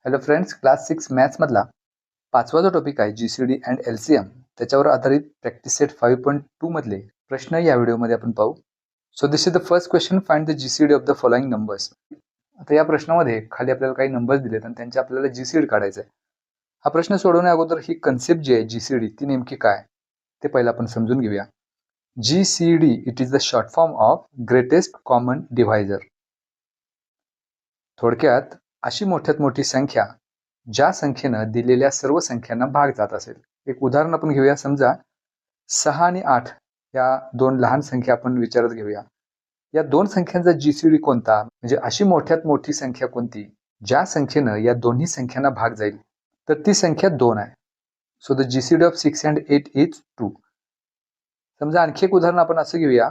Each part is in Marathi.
हॅलो फ्रेंड्स, क्लास 6 मॅथ्समधला पाचवा जो टॉपिक आहे जीसीडी अँड एलसीएम त्याच्यावर आधारित प्रॅक्टिस सेट 5.2 मधले प्रश्न या व्हिडिओमध्ये आपण पाहू. So this is the first question. Find the GCD of the following numbers. आता या प्रश्नामध्ये खाली आपल्याला काही नंबर्स दिलेत आणि त्यांचे आपल्याला जीसीडी काढायचं आहे. हा प्रश्न सोडवण्या अगोदर ही कन्सेप्ट जी आहे जीसीडी ती नेमकी काय ते पहिला आपण समजून घेऊया. GCD it is the short form of greatest common divisor. थोडक्यात अशी मोठ्यात मोठी संख्या ज्या संख्येनं दिलेल्या सर्व संख्यांना भाग जात असेल. एक उदाहरण आपण घेऊया. समजा 6 आणि 8 या दोन लहान संख्या आपण विचारात घेऊया. या दोन संख्यांचा जीसीडी कोणता, म्हणजे अशी मोठ्यात मोठी संख्या कोणती ज्या संख्येनं या दोन्ही संख्यांना भाग जाईल, तर ती संख्या 2 आहे. So the GCD of 6 and 8 is 2. समजा आणखी एक उदाहरण आपण असं घेऊया.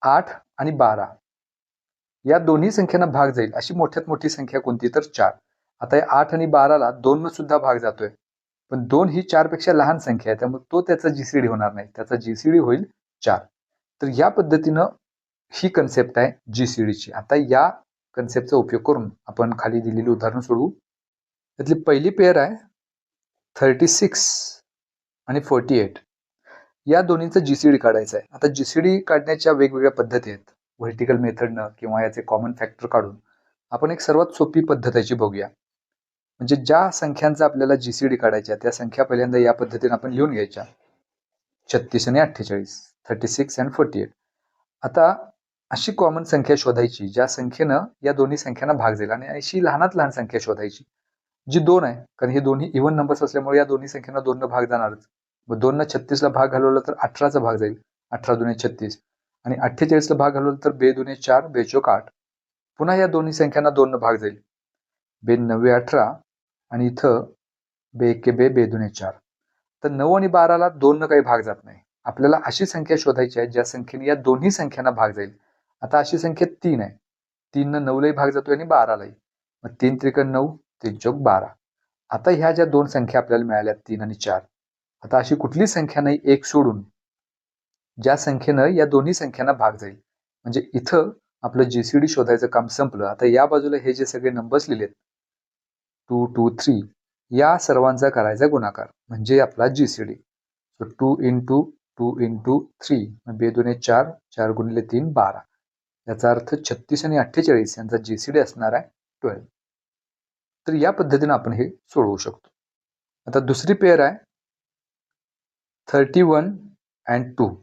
8 आणि 12 या दोन्ही संख्यांना भाग जाईल अशी मोठ्यात मोठी संख्या कोणती, तर 4. आता या 8 आणि 12ला 2 न सुद्धा भाग जातोय, पण 2 ही 4 पेक्षा लहान संख्या आहे, त्यामुळे तो त्याचा जीसीडी होणार नाही. त्याचा जीसीडी होईल 4. तर या पद्धतीनं ही कन्सेप्ट आहे जीसीडीची. आता या कन्सेप्टचा उपयोग करून आपण खाली दिलेली उदाहरण सोडवू. त्यातली पहिली पेअर आहे 36 आणि 48. या दोन्हीचं जीसीडी काढायचं आहे. आता जीसीडी काढण्याच्या वेगवेगळ्या पद्धती आहेत. व्हर्टिकल मेथडनं किंवा याचे कॉमन फॅक्टर काढून आपण एक सर्वात सोपी पद्धत याची बघूया. म्हणजे ज्या संख्यांचा आपल्याला जीसीडी काढायच्या त्या संख्या पहिल्यांदा या पद्धतीने आपण लिहून घ्यायच्या. 36 आणि 48, 36 and 48. आता अशी कॉमन संख्या शोधायची ज्या संख्येनं या दोन्ही संख्यांना भाग जाईल, आणि अशी लहानात लहान संख्या शोधायची जी 2 आहे, कारण हे दोन्ही इव्हन नंबर्स असल्यामुळे या दोन्ही संख्यांना 2 न भाग जाणारच. मग 2 न 36ला भाग घालवला तर 18चा भाग जाईल, 18 दुने 36, आणि 48ला भाग घालवला तर 2 दुने 4, 2 चौक 8. पुन्हा या दोन्ही संख्यांना 2 न भाग जाईल, 2 9 18, आणि इथं 2 1 2, 2 दुने 4. तर 9 आणि 12ला 2 न काही भाग जात नाही. आपल्याला अशी संख्या शोधायची आहे ज्या संख्येने या दोन्ही संख्यांना भाग जाईल. आता अशी संख्या 3 आहे. 3 न 9लाही भाग जातोय आणि 12लाही. मग 3 त्रिक 9, 3 चौक 12. आता ह्या ज्या दोन संख्या आपल्याला मिळाल्या 3 आणि 4, आता अशी कुठली संख्या नाही एक सोडून ज्या संख्येनं या दोन्ही संख्यांना भाग जाईल. म्हणजे इथं आपलं जीसीडी शोधायचं काम संपलं. आता या बाजूला हे जे सगळे नंबर्स लिहिलेत 2 2 3, या सर्वांचा करायचा गुणाकार म्हणजे आपला जीसीडी. सो 2 into 2 into 3, 2 दुने 4, 4 गुणिले 3 12. याचा अर्थ 36 आणि 48 यांचा जीसीडी असणार आहे 12. तर या पद्धतीने आपण हे सोडवू शकतो. आता दुसरी पेअर आहे 31 and 2.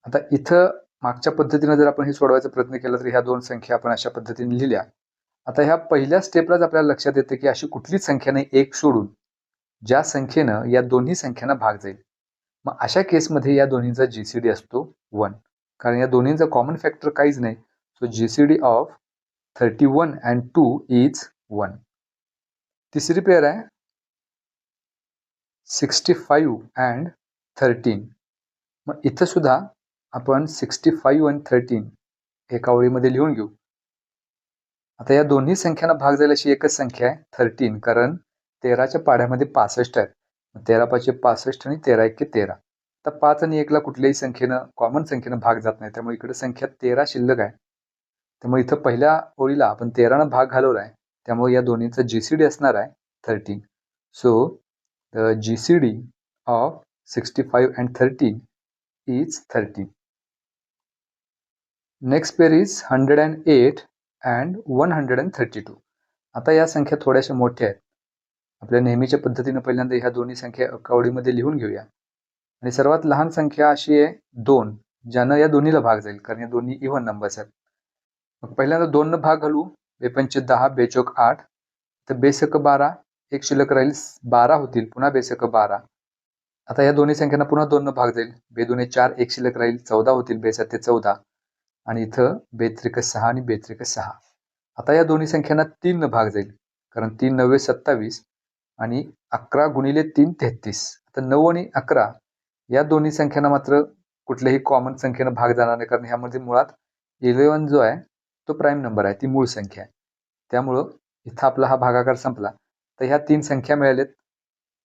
आता इथं मागच्या पद्धतीने जर आपण हे सोडवायचा प्रयत्न केला तर ह्या दोन संख्या आपण अशा पद्धतीने लिहिल्या. आता ह्या पहिल्या स्टेपलाच आपल्याला लक्षात येतं की अशी कुठलीच संख्या नाही एक सोडून ज्या संख्येनं या दोन्ही संख्यांना भाग जाईल. मग अशा केसमध्ये या दोन्हींचा जीसीडी असतो 1, कारण या दोन्हींचा कॉमन फॅक्टर काहीच नाही. So GCD of 31 and 2 is 1. तिसरी पेअर आहे 65 and 13. मग इथं सुद्धा आपण 65 आणि 13 एका ओळीमध्ये लिहून घेऊ. आता या दोन्ही संख्यांना भाग जाईल अशी एकच संख्या आहे 13, कारण 13च्या पाढ्यामध्ये 65 आहेत. 13 5 65 आणि 13 1 13. आता 5 आणि 1ला कुठल्याही संख्येनं कॉमन संख्येनं भाग जात नाही, त्यामुळे इकडे संख्या 13 शिल्लक आहे. त्यामुळे इथं पहिल्या ओळीला आपण 13नं भाग घालवला आहे, त्यामुळे या दोन्हीचा जीसीडी असणार आहे 13. So the GCD of 65 and 13 is 13. Next pair is 108 and 132. आता या संख्या थोड्याशा मोठ्या आहेत. आपल्या नेहमीच्या पद्धतीने पहिल्यांदा ह्या दोन्ही संख्या एका ओळीमध्ये लिहून घेऊया. आणि सर्वात लहान संख्या अशी आहे 2, ज्यानं या दोन्हीला भाग जाईल, कारण या दोन्ही इव्हन नंबर्स आहेत. मग पहिल्यांदा 2 न भाग घालू. 2 पंच 10, 2 चौक 8, तर 2 सक 12, एक शिल्लक राहील 12 होतील, पुन्हा 2 सक 12. आता या दोन्ही संख्यांना पुन्हा 2 न भाग जाईल. 2 दुने 4, एक शिल्लक राहील 14 होतील, 2 7 14, आणि इथं 2 त्रिक 6 आणि 2 त्रिक 6. आता या दोन्ही संख्यांना 3 न भाग जाईल, कारण 3 9 27, आणि 11 गुणिले 3 33. आता 9 आणि 11 या दोन्ही संख्यांना मात्र कुठल्याही कॉमन संख्येनं भाग जाणार नाही, कारण ह्यामध्ये मुळात 11 जो आहे तो प्राईम नंबर आहे, ती मूळ संख्या आहे. त्यामुळं इथं आपला हा भागाकार संपला. तर ह्या तीन संख्या मिळाल्यात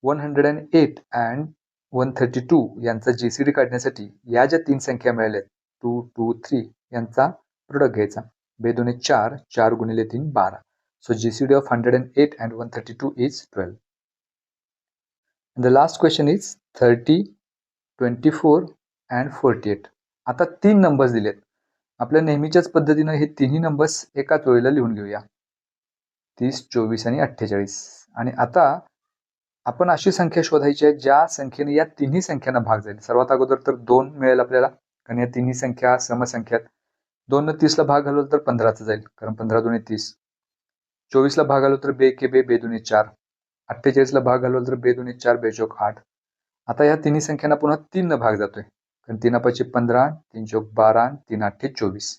108 and 132 यांचा जीसीडी काढण्यासाठी या ज्या तीन संख्या मिळाल्यात 2 2 3 यांचा प्रोडक्ट घ्यायचा. 2 दुने 4, 4 गुणिले 3 12. So GCD of 108 and 132 is 12. And the last question is 30, 24 and 48. आता 3 नंबर्स दिलेत. आपल्या नेहमीच्याच पद्धतीनं हे तिन्ही नंबर्स एकाच वेळेला लिहून घेऊया. 30, 24 आणि 48. आणि आता आपण अशी संख्या शोधायची आहे ज्या संख्येने या तिन्ही संख्यांना भाग जाईल. सर्वात अगोदर तर 2 मिळेल आपल्याला, कारण या तिन्ही संख्या समसंख्या आहेत. 2 न 30 ला भाग घालवलं तर 15चं जाईल, कारण 15 दुणे 30. 24 ला भाग घालवलं तर 2 के 2, 2 दुणे 4. 48 ला भाग घालवलं तर 2 दुणे 4, 2 चौक 8. आता या तिन्ही संख्यांना पुन्हा 3 न भाग जातोय, कारण 3 5 15, 3 चौक 12, 3 8 24.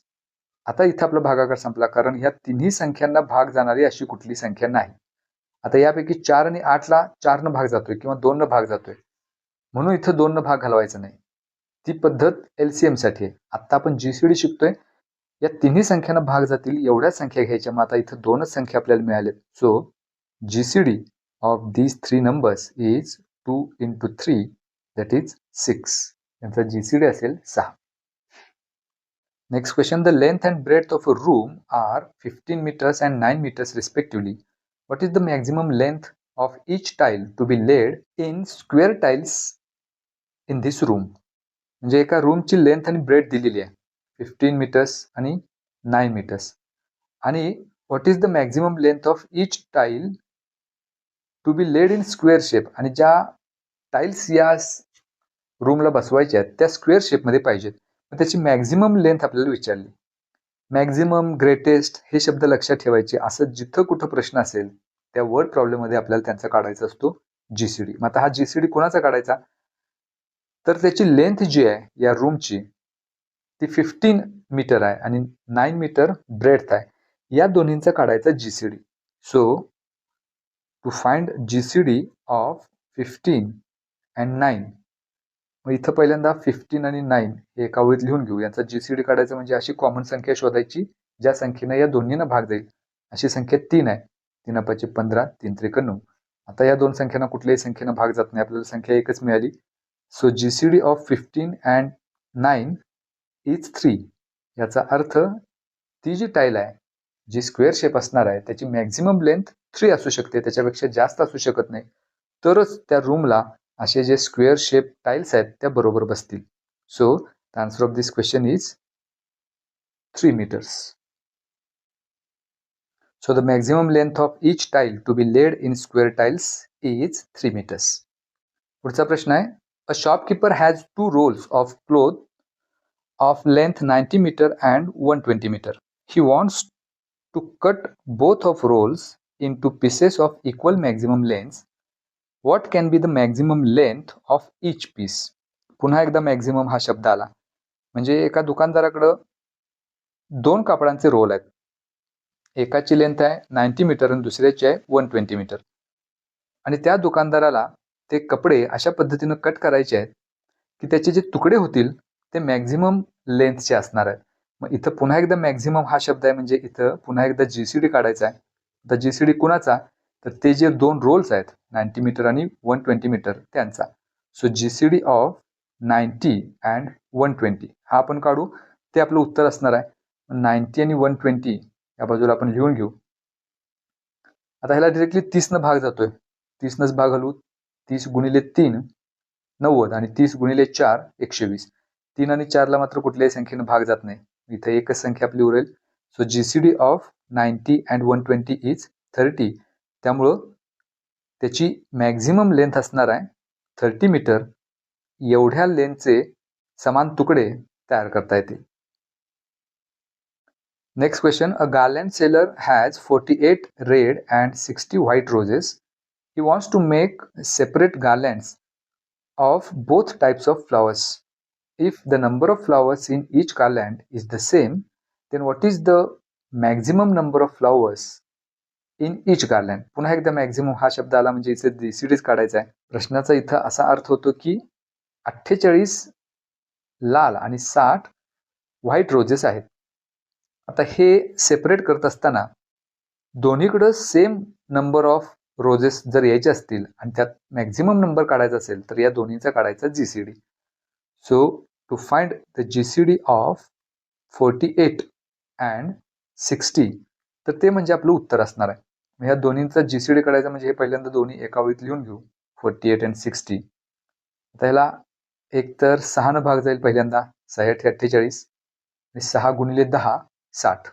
आता इथं आपला भागाकार संपला, कारण ह्या तिन्ही संख्यांना भाग जाणारी अशी कुठली संख्या नाही. आता यापैकी 4 आणि 8 ला 4 न भाग जातोय किंवा 2 न भाग जातोय, म्हणून इथं 2 न भाग घालवायचा नाही. ती पद्धत LCM साठी आहे. आता आपण GCD शिकतोय. या तिन्ही संख्यांना भाग जातील एवढ्या संख्या घ्यायच्या. मग आता इथं 2च संख्या आपल्याला मिळाल्यात. So GCD of these 3 numbers is 2 into 3, that is 6. यांचा GCD असेल 6. Next question, the length and breadth of a room are 15 meters and 9 meters respectively. What is the maximum length of each tile to be laid in square tiles in this room? म्हणजे एका रूमची लेंथ आणि ब्रेड दिलेली आहे 15 मीटर्स आणि 9 मीटर्स. आणि what is the maximum length of each tile to be laid in square shape. आणि ज्या टाईल्स या रूमला बसवायच्या आहेत त्या स्क्वेअर शेपमध्ये पाहिजेत. मग त्याची मॅक्झिमम लेंथ आपल्याला विचारली. मॅक्झिमम, ग्रेटेस्ट हे शब्द लक्षात ठेवायचे. असं जिथं कुठं प्रश्न असेल त्या वर्ड प्रॉब्लेममध्ये आपल्याला त्यांचा काढायचा असतो GCD. मग आता हा GCD कोणाचा काढायचा, तर त्याची लेंथ जी आहे या रूमची ती 15 मीटर आहे आणि 9 मीटर ब्रेडथ आहे. या दोन्हींचा काढायचा GCD. So to find GCD of 15 and 9. मग इथं पहिल्यांदा 15 आणि 9 हे एका ओळीत लिहून घेऊ. यांचा GCD काढायचं म्हणजे अशी कॉमन संख्या शोधायची ज्या संख्येनं या दोन्हींना भाग जाईल. अशी संख्या 3 आहे. 3 5 15, 3 त्रिक 9. आता या दोन संख्यांना कुठल्याही संख्येनं भाग जात नाही, आपल्याला संख्या एकच मिळाली. So GCD of 15 and 9 is 3. याचा अर्थ ती जी टाईल आहे जी स्क्वेअर शेप असणार आहे त्याची मॅक्झिमम लेंथ 3 असू शकते, त्याच्यापेक्षा जास्त असू शकत नाही. तरच त्या रूमला असे जे स्क्वेअर शेप टाईल्स आहेत त्या बरोबर बसतील. So the answer of this question is 3 meters. So the maximum length of each tile to be laid in square tiles is 3 meters. पुढचा प्रश्न आहे, a shopkeeper has 2 rolls of cloth of length 90 meter and 120 meter. He wants to cut both of rolls into pieces of equal maximum length. What can be the maximum length of each piece? पुन्हा एकदा मॅक्झिमम हा शब्द आला. म्हणजे एका दुकानदाराकडं 2 कापडांचे रोल आहेत. एकाची लेंथ आहे 90 मीटर आणि दुसऱ्याची आहे 120 मीटर. आणि त्या दुकानदाराला ते कपडे अशा पद्धतीनं कट करायचे आहेत की त्याचे जे तुकडे होतील ते मॅक्झिमम लेंथचे असणार आहेत. मग इथं पुन्हा एकदा मॅक्झिमम हा शब्द आहे, म्हणजे इथं पुन्हा एकदा GCD काढायचा आहे. तर GCD कुणाचा, तर ते जे 2 रोल्स आहेत 90 मीटर आणि 120 मीटर त्यांचा. सो GCD ऑफ 90 अँड 120 हा आपण काढू. ते आपलं उत्तर असणार आहे. 90 आणि 120 या बाजूला आपण लिहून घेऊ. आता ह्याला डिरेक्टली 30 न भाग जातोय, 30 नच भाग घालू. 30 गुणिले 3 90 आणि 30 गुणिले 4 120. 3 आणि 4 ला मात्र कुठल्याही संख्येनं भाग जात नाही, इथे एकच संख्या आपली उरेल. So GCD of 90 and 120 is 30. त्यामुळं त्याची मॅक्झिमम लेंथ असणार आहे 30 मीटर. एवढ्या लेंथचे समान तुकडे तयार करता येतील. Next question, a garland seller has 48 red and 60 white roses. He wants to make separate garlands of both types of flowers. If the number of flowers in each garland is the same, then what is the maximum number of flowers in each garland? पुन्हा एकदा मॅक्झिमम हा शब्द आला म्हणजे इथे GCD काढायचा आहे. प्रश्नाचा इथं असा अर्थ होतो की 48 लाल आणि 60 व्हाईट रोजेस आहेत. आता हे सेपरेट करत असताना दोन्हीकडं सेम नंबर ऑफ रोजेस जर यायचे असतील आणि त्यात मॅक्झिमम नंबर काढायचा असेल तर या दोन्हीचा काढायचा GCD. So to find the GCD of 48 and 60, तर ते म्हणजे आपलं उत्तर असणार आहे. ह्या दोन्हींचा जीसीडी काढायचा म्हणजे हे पहिल्यांदा दोन्ही एका वेळीत लिहून घेऊ. 48 आणि 60. आता याला एक तर 6 भाग जाईल पहिल्यांदा. 6 48 आणि 6 गुणिले 10 60.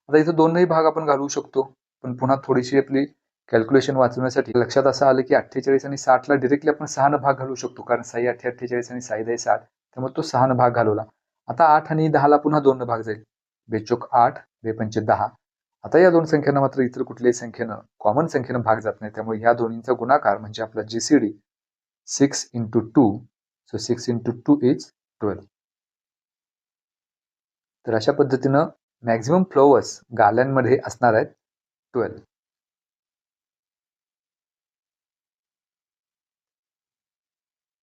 आता इथं दोनही भाग आपण घालवू शकतो, पण पुन्हा थोडीशी आपली कॅल्क्युलेशन वाचवण्यासाठी लक्षात असं आलं की 48 आणि 60 ला डिरेक्टली आपण 6 भाग घालू शकतो, कारण 6 8 48 आणि 6 10 60, त्यामुळे तो 6 भाग घालवला. आता 8 आणि 10 ला पुन्हा 2 भाग जाईल. बेचोक 8 बेपंचे 10. आता या दोन संख्यांना मात्र इतर कुठल्याही संख्येनं कॉमन संख्येनं भाग जात नाही, त्यामुळे ह्या दोन्हींचा गुणाकार म्हणजे आपला GCD 6 into 2. So 6 into 2 is 12. तर अशा पद्धतीनं मॅक्झिमम फ्लॉवर्स गार्लंडमध्ये असणार आहेत 12.